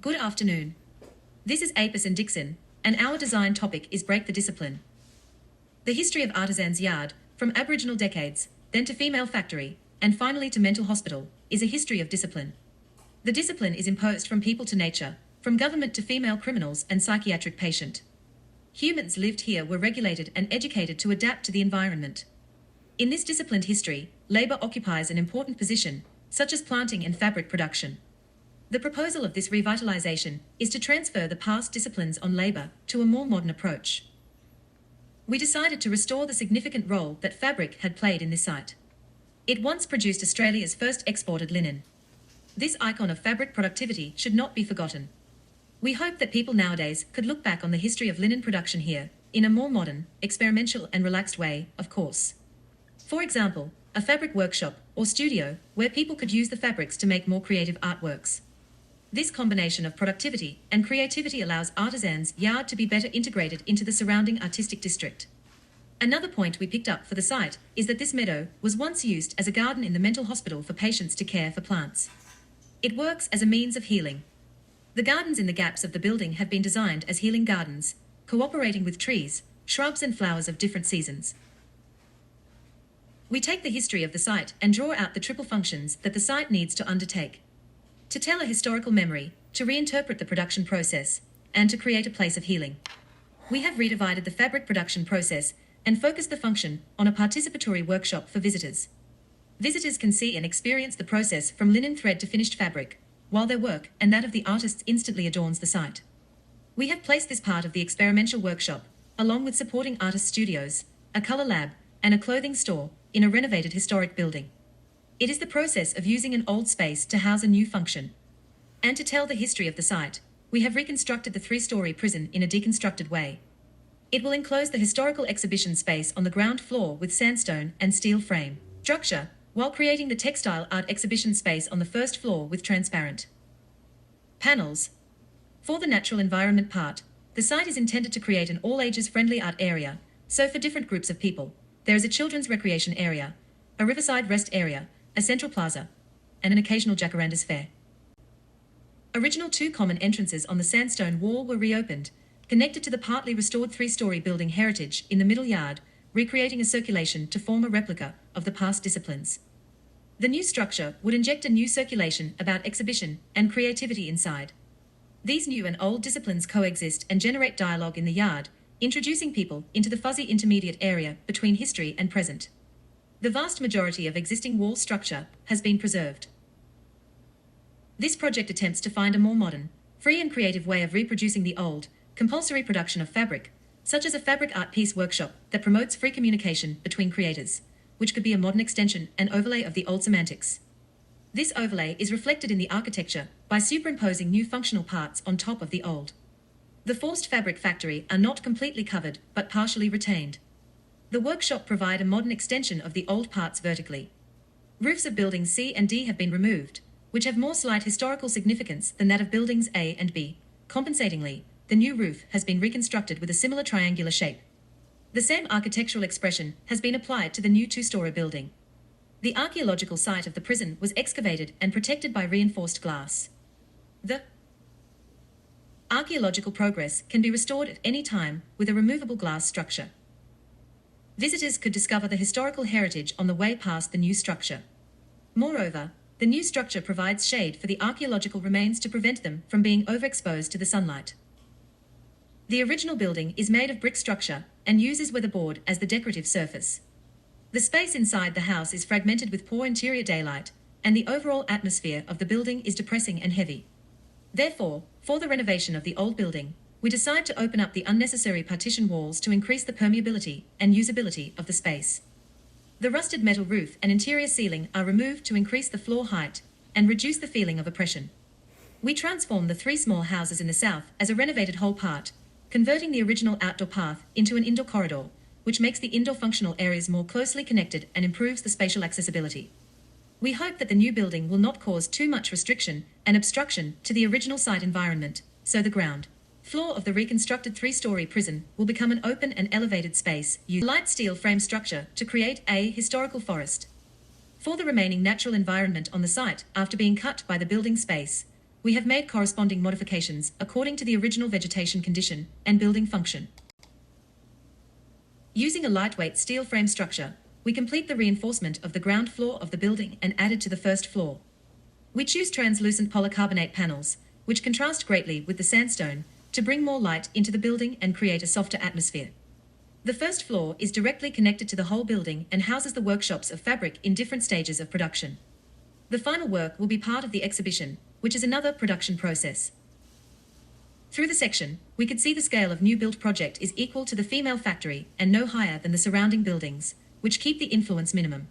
Good afternoon. This is Artisan Dixon, and our design topic is Break the Discipline. The history of Artisan's Yard, from Aboriginal decades, then to female factory, and finally to mental hospital, is a history of discipline. The discipline is imposed from people to nature, from government to female criminals and psychiatric patient. Humans lived here were regulated and educated to adapt to the environment. In this disciplined history, labour occupies an important position, such as planting and fabric production. The proposal of this revitalisation is to transfer the past disciplines on labour to a more modern approach. We decided to restore the significant role that fabric had played in this site. It once produced Australia's first exported linen. This icon of fabric productivity should not be forgotten. We hope that people nowadays could look back on the history of linen production here, in a more modern, experimental and relaxed way, of course. For example, a fabric workshop or studio where people could use the fabrics to make more creative artworks. This combination of productivity and creativity allows Artisan's Yard to be better integrated into the surrounding artistic district. Another point we picked up for the site is that this meadow was once used as a garden in the mental hospital for patients to care for plants. It works as a means of healing. The gardens in the gaps of the building have been designed as healing gardens, cooperating with trees, shrubs and flowers of different seasons. We take the history of the site and draw out the triple functions that the site needs to undertake. To tell a historical memory, to reinterpret the production process, and to create a place of healing. We have redivided the fabric production process and focused the function on a participatory workshop for visitors. Visitors can see and experience the process from linen thread to finished fabric, while their work and that of the artists instantly adorns the site. We have placed this part of the experimental workshop, along with supporting artist studios, a colour lab, and a clothing store, in a renovated historic building. It is the process of using an old space to house a new function. And to tell the history of the site, we have reconstructed the three-story prison in a deconstructed way. It will enclose the historical exhibition space on the ground floor with sandstone and steel frame structure, while creating the textile art exhibition space on the first floor with transparent panels. For the natural environment part, the site is intended to create an all-ages friendly art area, so for different groups of people, there is a children's recreation area, a riverside rest area, a central plaza, and an occasional jacarandas fair. Original two common entrances on the sandstone wall were reopened, connected to the partly restored three-story building heritage in the middle yard, recreating a circulation to form a replica of the past disciplines. The new structure would inject a new circulation about exhibition and creativity inside. These new and old disciplines coexist and generate dialogue in the yard, introducing people into the fuzzy intermediate area between history and present. The vast majority of existing wall structure has been preserved. This project attempts to find a more modern, free and creative way of reproducing the old, compulsory production of fabric, such as a fabric art piece workshop that promotes free communication between creators, which could be a modern extension and overlay of the old semantics. This overlay is reflected in the architecture by superimposing new functional parts on top of the old. The forced fabric factory are not completely covered but partially retained. The workshop provide a modern extension of the old parts vertically. Roofs of buildings C and D have been removed, which have more slight historical significance than that of buildings A and B. Compensatingly, the new roof has been reconstructed with a similar triangular shape. The same architectural expression has been applied to the new two-story building. The archaeological site of the prison was excavated and protected by reinforced glass. The archaeological progress can be restored at any time with a removable glass structure. Visitors could discover the historical heritage on the way past the new structure. Moreover, the new structure provides shade for the archaeological remains to prevent them from being overexposed to the sunlight. The original building is made of brick structure and uses weatherboard as the decorative surface. The space inside the house is fragmented with poor interior daylight, and the overall atmosphere of the building is depressing and heavy. Therefore, for the renovation of the old building, we decide to open up the unnecessary partition walls to increase the permeability and usability of the space. The rusted metal roof and interior ceiling are removed to increase the floor height and reduce the feeling of oppression. We transform the three small houses in the south as a renovated whole part, converting the original outdoor path into an indoor corridor, which makes the indoor functional areas more closely connected and improves the spatial accessibility. We hope that the new building will not cause too much restriction and obstruction to the original site environment, so the ground floor of the reconstructed three-story prison will become an open and elevated space using light steel frame structure to create a historical forest. For the remaining natural environment on the site after being cut by the building space, we have made corresponding modifications according to the original vegetation condition and building function. Using a lightweight steel frame structure, we complete the reinforcement of the ground floor of the building and add it to the first floor. We choose translucent polycarbonate panels, which contrast greatly with the sandstone, to bring more light into the building and create a softer atmosphere. The first floor is directly connected to the whole building and houses the workshops of fabric in different stages of production. The final work will be part of the exhibition, which is another production process. Through the section, we could see the scale of new build project is equal to the female factory and no higher than the surrounding buildings, which keep the influence minimum.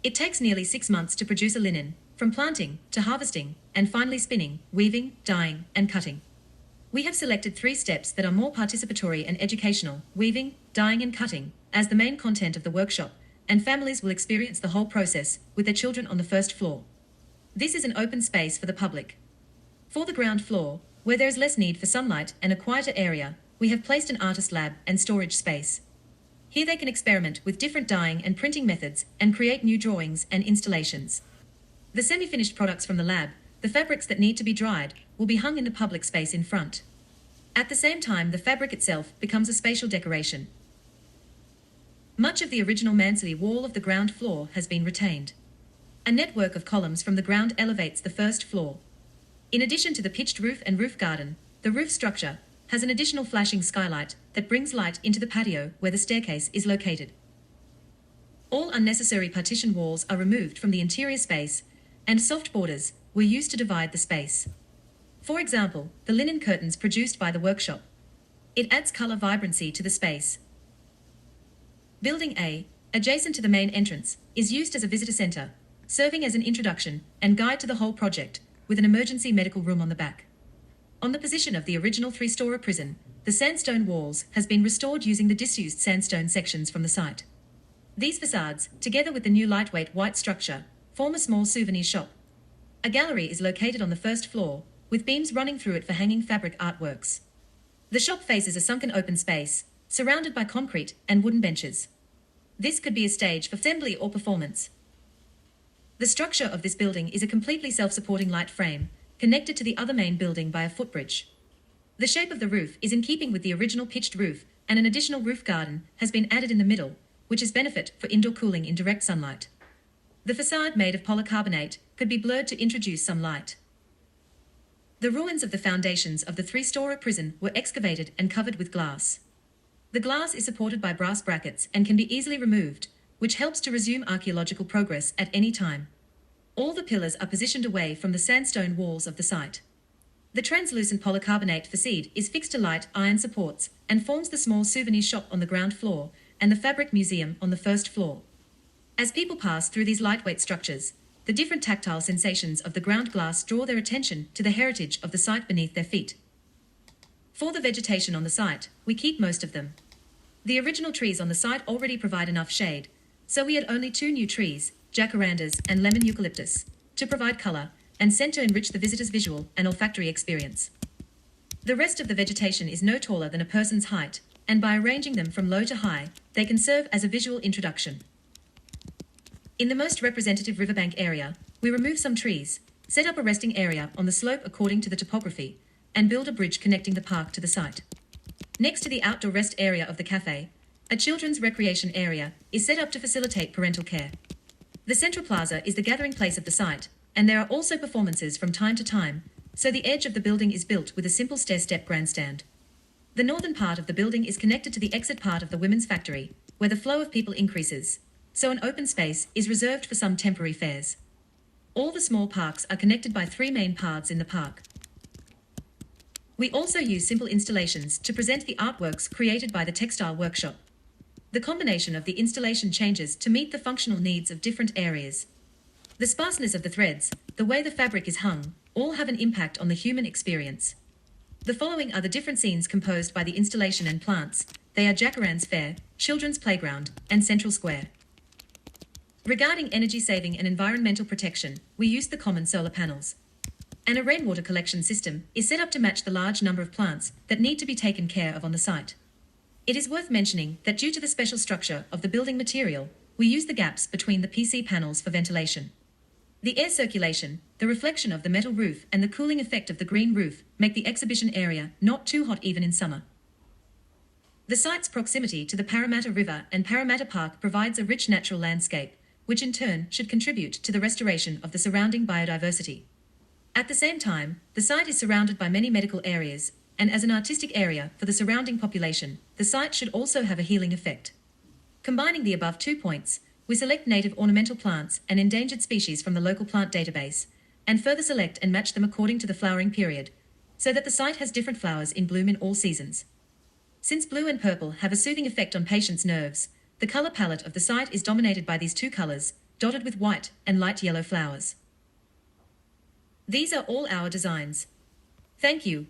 It takes nearly 6 months to produce a linen, from planting to harvesting, and finally spinning, weaving, dyeing, and cutting. We have selected 3 steps that are more participatory and educational: weaving, dyeing, and cutting, as the main content of the workshop, and families will experience the whole process with their children on the first floor. This is an open space for the public. For the ground floor, where there is less need for sunlight and a quieter area, we have placed an artist lab and storage space. Here they can experiment with different dyeing and printing methods and create new drawings and installations. The semi-finished products from the lab, the fabrics that need to be dried, will be hung in the public space in front. At the same time, the fabric itself becomes a spatial decoration. Much of the original mansardy wall of the ground floor has been retained. A network of columns from the ground elevates the first floor. In addition to the pitched roof and roof garden, the roof structure has an additional flashing skylight that brings light into the patio where the staircase is located. All unnecessary partition walls are removed from the interior space, and soft borders were used to divide the space. For example, the linen curtains produced by the workshop. It adds color vibrancy to the space. Building A, adjacent to the main entrance, is used as a visitor center, serving as an introduction and guide to the whole project, with an emergency medical room on the back. On the position of the original 3-story prison, the sandstone walls has been restored using the disused sandstone sections from the site. These facades, together with the new lightweight white structure, form a small souvenir shop. A gallery is located on the first floor, with beams running through it for hanging fabric artworks. The shop faces a sunken open space, surrounded by concrete and wooden benches. This could be a stage for assembly or performance. The structure of this building is a completely self-supporting light frame, connected to the other main building by a footbridge. The shape of the roof is in keeping with the original pitched roof, and an additional roof garden has been added in the middle, which is benefit for indoor cooling in direct sunlight. The facade, made of polycarbonate, could be blurred to introduce some light. The ruins of the foundations of the 3-story prison were excavated and covered with glass. The glass is supported by brass brackets and can be easily removed, which helps to resume archaeological progress at any time. All the pillars are positioned away from the sandstone walls of the site. The translucent polycarbonate facade is fixed to light iron supports and forms the small souvenir shop on the ground floor and the fabric museum on the first floor. As people pass through these lightweight structures, the different tactile sensations of the ground glass draw their attention to the heritage of the site beneath their feet. For the vegetation on the site, we keep most of them. The original trees on the site already provide enough shade, so we had only 2 new trees, jacarandas and lemon eucalyptus, to provide color and scent to enrich the visitor's visual and olfactory experience. The rest of the vegetation is no taller than a person's height, and by arranging them from low to high, they can serve as a visual introduction. In the most representative riverbank area, we remove some trees, set up a resting area on the slope according to the topography, and build a bridge connecting the park to the site. Next to the outdoor rest area of the cafe, a children's recreation area is set up to facilitate parental care. The central plaza is the gathering place of the site, and there are also performances from time to time, so the edge of the building is built with a simple stair-step grandstand. The northern part of the building is connected to the exit part of the women's factory, where the flow of people increases, so an open space is reserved for some temporary fairs. All the small parks are connected by 3 main paths in the park. We also use simple installations to present the artworks created by the textile workshop. The combination of the installation changes to meet the functional needs of different areas. The sparseness of the threads, the way the fabric is hung, all have an impact on the human experience. The following are the different scenes composed by the installation and plants. They are Jacarand's Fair, Children's Playground, and Central Square. Regarding energy saving and environmental protection, we use the common solar panels. And a rainwater collection system is set up to match the large number of plants that need to be taken care of on the site. It is worth mentioning that due to the special structure of the building material, we use the gaps between the PC panels for ventilation. The air circulation, the reflection of the metal roof, and the cooling effect of the green roof make the exhibition area not too hot even in summer. The site's proximity to the Parramatta River and Parramatta Park provides a rich natural landscape, which in turn should contribute to the restoration of the surrounding biodiversity. At the same time, the site is surrounded by many medical areas, and as an artistic area for the surrounding population, the site should also have a healing effect. Combining the above 2 points, we select native ornamental plants and endangered species from the local plant database, and further select and match them according to the flowering period, so that the site has different flowers in bloom in all seasons. Since blue and purple have a soothing effect on patients' nerves, the color palette of the site is dominated by these two colors, dotted with white and light yellow flowers. These are all our designs. Thank you.